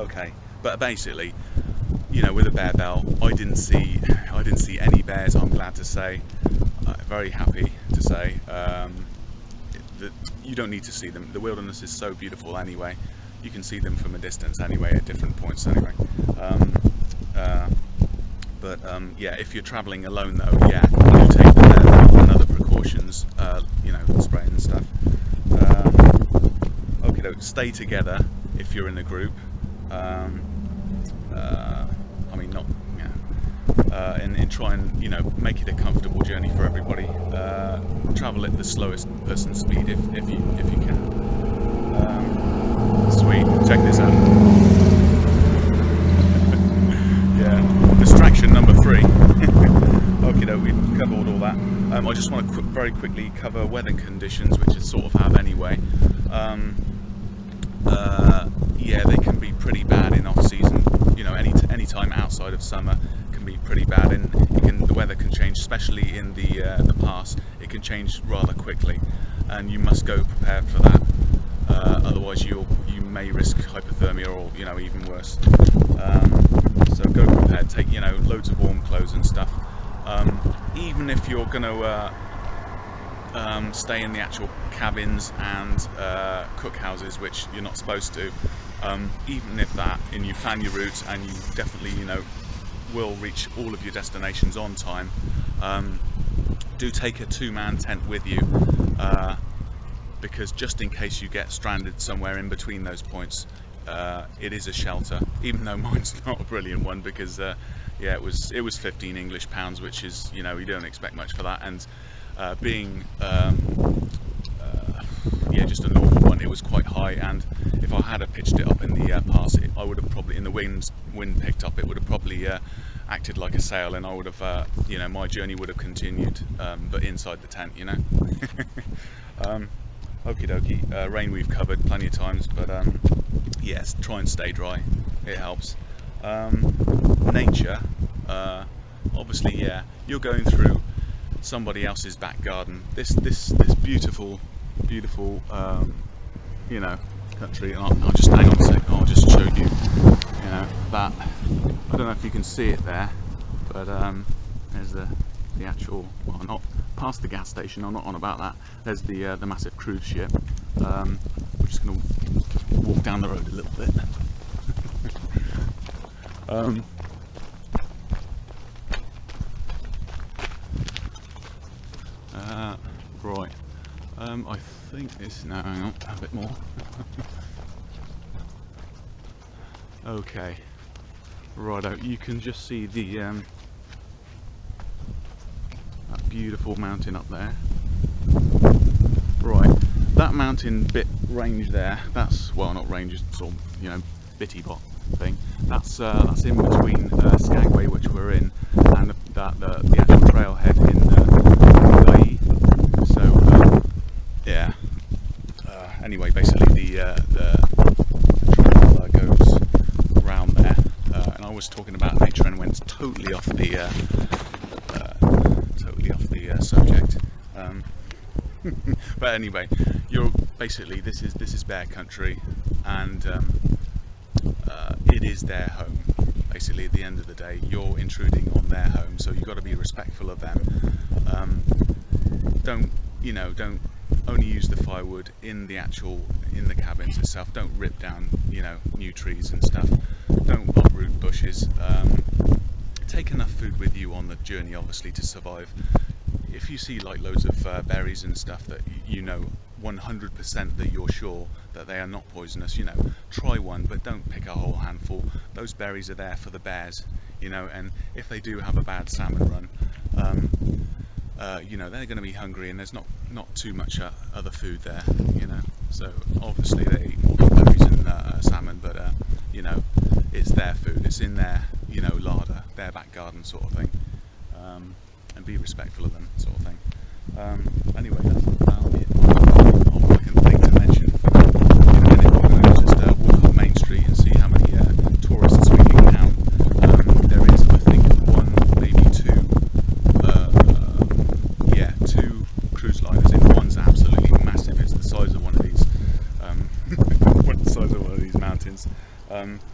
Okay, but basically, you know, with a bear bell, I didn't see any bears. I'm glad to say, very happy to say that you don't need to see them. The wilderness is so beautiful anyway. You can see them from a distance anyway, at different points anyway. Yeah, if you're travelling alone though, yeah, do take the bear bell and other precautions, you know, spray and stuff. Okay, though, stay together if you're in a group. I mean, not, yeah, and try and, you know, make it a comfortable journey for everybody. Travel at the slowest person speed if you can. Sweet, check this out. Yeah, distraction number 3. Okay, though, we've covered all that. I just want to very quickly cover weather conditions, which is sort of have anyway. Yeah, they can be pretty bad in off season. You know, any time outside of summer can be pretty bad, and the weather can change, especially in the pass. It can change rather quickly, and you must go prepared for that. Otherwise, you may risk hypothermia, or, you know, even worse. So go prepared. Take, you know, loads of warm clothes and stuff. Even if you're going to stay in the actual cabins and cookhouses, which you're not supposed to, even if that, and you plan your routes and you definitely, you know, will reach all of your destinations on time, do take a 2-man tent with you, because just in case you get stranded somewhere in between those points, it is a shelter, even though mine's not a brilliant one, because yeah, it was 15 English pounds, which is, you know, you don't expect much for that, and being yeah, just a normal one, it was quite high, and if I had pitched it up in the pass, I would have probably, in the wind picked up, it would have probably acted like a sail, and I would have, you know, my journey would have continued, but inside the tent, you know. Okie dokie, rain we've covered plenty of times, but yes, try and stay dry, it helps. Nature, obviously, yeah, you're going through somebody else's back garden. This beautiful, you know, country. And I'll just hang on a sec. I'll just show you, you know, that. I don't know if you can see it there, but there's the actual. Well, not past the gas station. I'm not on about that. There's the massive cruise ship. We're just going to walk down the road a little bit. Right, I think this, no, hang on, a bit more. Okay, righto, you can just see the that beautiful mountain up there. Right, that mountain bit range there, that's, well, not range, it's sort of, you know, bitty bot thing. That's in between Skagway, which we're in, and the actual trailhead in Hawaii. So yeah. Anyway, basically the trail goes around there, and I was talking about nature and went totally off the subject. But anyway, you're basically, this is bear country, and it is their home. Basically, at the end of the day, you're intruding on their home, so you've got to be respectful of them. Don't only use the firewood in the cabins itself. Don't rip down, you know, new trees and stuff. Don't uproot bushes. Take enough food with you on the journey, obviously, to survive. If you see like loads of berries and stuff that you know 100% that you're sure that they are not poisonous, you know, try one, but don't pick a whole handful. Those berries are there for the bears, you know, and if they do have a bad salmon run, you know, they're going to be hungry, and there's not too much other food there, you know. So obviously they eat more berries and salmon, but you know, it's their food, it's in their, you know, larder, their back garden sort of thing, and be respectful of them sort of thing. Anyway, that's about it. All I can think to mention. In a minute, we're going to just walk up Main Street and see how many tourists we can count. There is, I think, one, maybe two, yeah, 2 cruise liners. And one's absolutely massive. It's the size of one of these, the size of one of these mountains.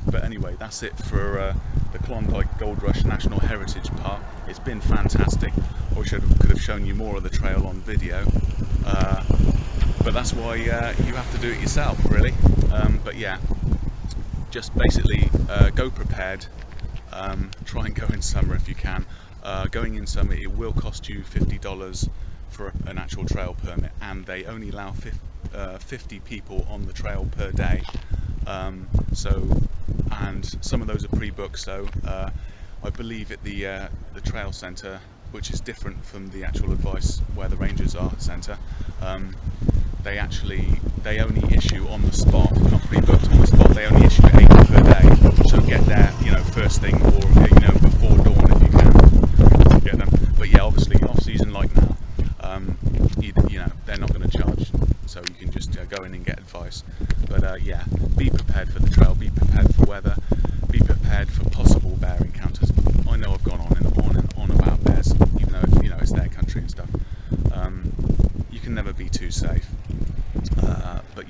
But anyway, that's it for the Klondike Gold Rush National Heritage Park. It's been fantastic. I wish I could have shown you more of the trail on video, but that's why you have to do it yourself, really. But yeah, just basically go prepared. Try and go in summer if you can. Going in summer, it will cost you $50 for an actual trail permit, and they only allow 50 people on the trail per day. And some of those are pre-booked, so I believe at the trail centre, which is different from the actual advice where the rangers are centre, they only issue on the spot, not pre-booked on the spot. They only issue 8 per day, so get there, first thing, or before dawn if you can get them. But yeah, obviously off season like now, they're not going to charge, so you can just go in and get advice. But yeah, be prepared for the trail, be prepared for weather, be prepared for possible bear encounters. I know I've gone on and on about bears, even though it's their country and stuff. You can never be too safe, but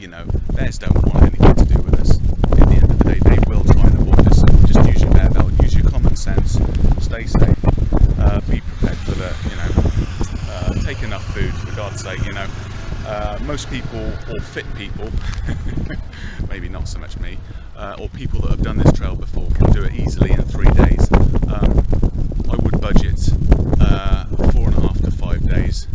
bears don't want anything to do with us. At the end of the day, they will try and avoid us. Just use your bear belt, use your common sense, stay safe, be prepared for take enough food, for God's sake. Most people, or fit people, maybe not so much me, or people that have done this trail before can do it easily in 3 days. I would budget 4.5 to 5 days.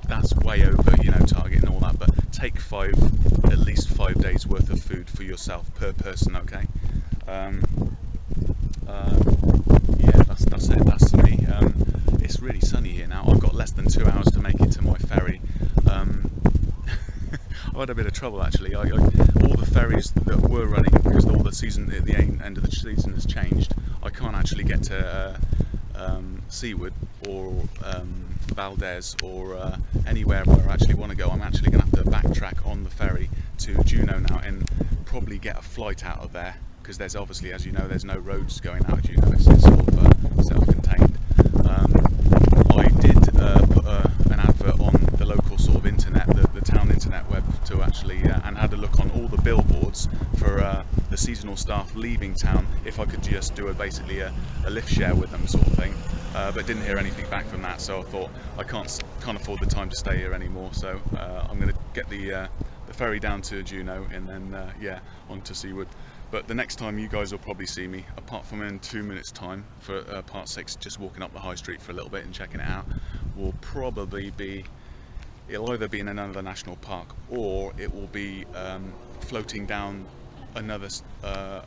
That's way over, target and all that, but take at least 5 days worth of food for yourself per person, okay? Yeah, that's it, that's me. It's really sunny here now. I've got less than 2 hours to make it to my ferry. I've had a bit of trouble actually. All the ferries that were running, because all the end of the season has changed, I can't actually get to Seawood or Valdez or anywhere where I actually want to go. I'm actually going to have to backtrack on the ferry to Juneau now and probably get a flight out of there, because there's obviously, as you know, there's no roads going out of Juneau. It's sort of self-contained. I did put an advert on the local sort of internet, the town internet web, to actually and had a look on all the billboards for the seasonal staff leaving town, if I could just do basically a lift share with them sort of thing, but didn't hear anything back from that. So I thought I can't afford the time to stay here anymore, so I'm going to get the ferry down to Juneau and then yeah, on to Seawood. But the next time you guys will probably see me, apart from in 2 minutes time for part 6, just walking up the high street for a little bit and checking it out, will probably be, it'll either be in another national park, or it will be floating down another about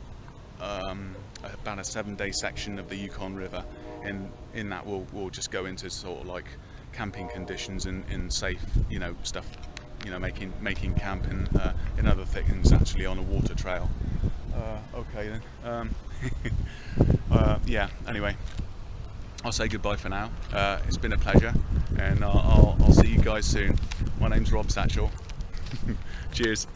a 7-day section of the Yukon River. And in that we'll just go into sort of like camping conditions and safe stuff, making camp and other things actually on a water trail. Okay then. Yeah, anyway, I'll say goodbye for now. It's been a pleasure, and I'll see you guys soon. My name's Rob Satchell. Cheers.